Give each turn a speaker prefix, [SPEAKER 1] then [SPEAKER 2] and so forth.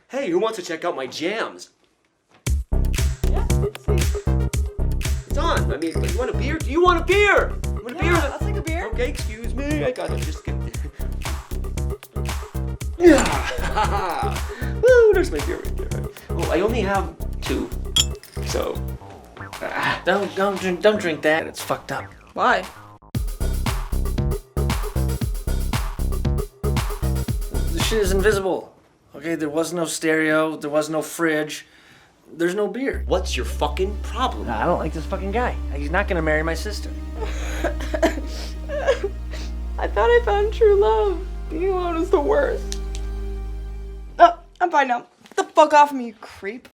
[SPEAKER 1] Hey, who wants to check out my jams?
[SPEAKER 2] Yeah, let's see.
[SPEAKER 1] It's on. I mean, you want a beer? Do you want a beer? You want a beer?
[SPEAKER 2] I'll take a beer.
[SPEAKER 1] Okay, excuse me. I gotta just get. Yeah. Woo, there's my beer right there. Oh, I only have 2. So.
[SPEAKER 3] Don't drink that. It's fucked up.
[SPEAKER 2] Why?
[SPEAKER 3] The shit is invisible. Okay, there was no stereo. There was no fridge. There's no beer.
[SPEAKER 1] What's your fucking problem?
[SPEAKER 3] I don't like this fucking guy. He's not gonna marry my sister.
[SPEAKER 2] I thought I found true love. Being alone is the worst. Oh, I'm fine now. Get the fuck off me, you creep.